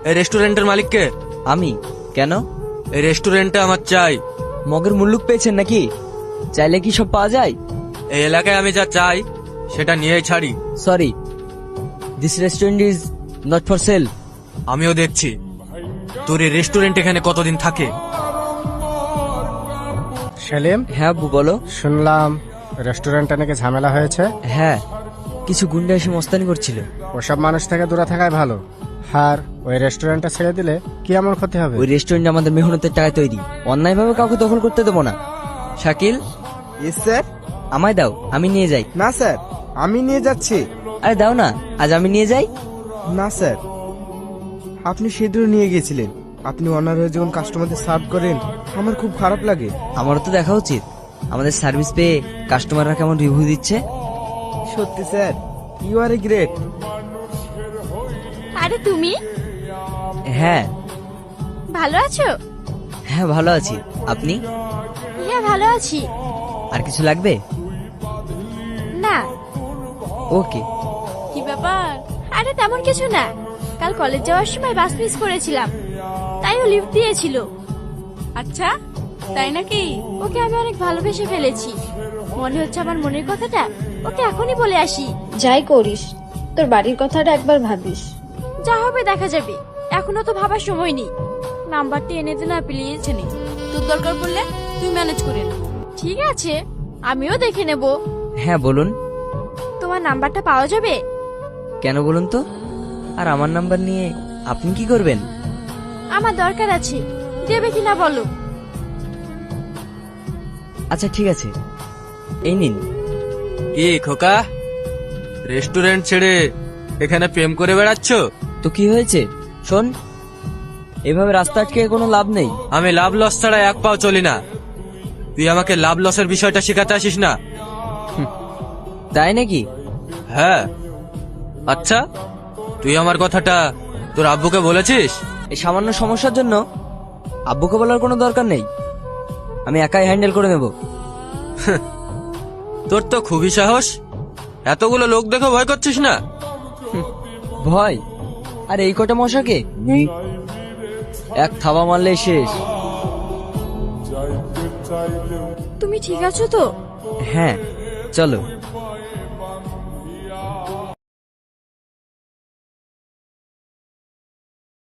এই রেস্টুরেন্টের মালিককে? আমি? কেন? এই রেস্টুরেন্টে আমার চাই। মগের মুল্লুক পেয়েছেন নাকি? চাইলে কি সব পাওয়া যায়? এই এলাকায় আমি যা চাই সেটা নিয়েই ছাড়ি। Sorry, this restaurant is not for sale. আমিও দেখছি তোর এই রেস্টুরেন্ট এখানে কতদিন থাকে। সেলিম, হ্যাঁ আব্বু বলো। শুনলাম রেস্টুরেন্টে নাকি ঝামেলা হয়েছে। হ্যাঁ, কিছু গুন্ডা এসে মস্তানি করছিল। ওসব মানুষ থেকে দূরে থাকাই ভালো। আর ওই রেস্টুরেন্টটা ছেড়ে দিলে কি এমন ক্ষতি হবে? ওই রেস্টুরেন্ট আমাদের মেহনতের টাকায় তৈরি, অন্যায়ভাবে কাউকে দখল করতে দেবো না। Shakil, yes sir. আমায় দাও, আমি নিয়ে যাই। না স্যার, আমি নিয়ে যাচ্ছি। আরে দাও না, আজ আমি নিয়ে যাই। না স্যার, আপনি সেদিনও নিয়ে গিয়েছিলেন। আপনি অনার হয়ে যখন কাস্টমারদের সার্ভ করেন আমার খুব খারাপ লাগে। আমারও তো দেখা উচিত আমাদের সার্ভিস পেয়ে কাস্টমাররা কেমন রিভিউ দিচ্ছে। সত্যি sir, you are a great. আরে তুমি হ্যাঁ। ভালো আছো? হ্যাঁ ভালো আছি, আপনি? হ্যাঁ ভালো আছি। আর কিছু লাগবে? না। ওকে। কি ব্যাপার? আরে তেমন কিছু না, কাল কলেজ যাওয়ার সময় বাস মিস করেছিলাম, তাই ও লিফট দিয়েছিল। আচ্ছা তাই নাকি? ওকে আমি অনেক ভালোবেসে ফেলেছি। মনে হচ্ছে আমার মনের কথাটা ওকে এখনই বলে আসি। যাই করিস, তোর বাড়ির কথাটা একবার ভাবিস। যা হবে দেখা যাবে, এখনো তো ভাবার সময় নেই। নাম্বারটা এনে দে না প্লিজ। নেই, তোর দরকার পড়লে তুই ম্যানেজ করে নে। ঠিক আছে, আমিও দেখে নেব। হ্যাঁ বলুন। তোমার নাম্বারটা পাওয়া যাবে? কেন বলুন তো? আর আমার নাম্বার নিয়ে আপনি কি করবেন? আমার দরকার আছে, দেবে কিনা বলো। আচ্ছা ঠিক আছে, এই নিন। কি খোকা, রেস্টুরেন্ট ছেড়ে এখানে প্রেম করে বেড়াচ্ছ? তো কি হয়েছে? শোন, এভাবে রাস্তা আটকে কোনো লাভ নেই। আমি লাভ লস ছাড়া এক পাও চলি না। তুই আমাকে লাভ লসের বিষয়টা শিখাতে আসিস না। তাই নাকি? হ্যাঁ। আচ্ছা, তুই আমার কথাটা তোর আব্বুকে বলেছিস? এই সামান্য সমস্যার জন্য আব্বুকে বলার কোনো দরকার নেই, আমি একাই হ্যান্ডেল করে নেব। তোর তো খুবই সাহস, এতগুলো লোক দেখে ভয় করছিস না? ভয়? আর এই কটা মশাকে এক থাবা মারলে শেষ। তুমি ঠিক আছো তো? হ্যাঁ চলো।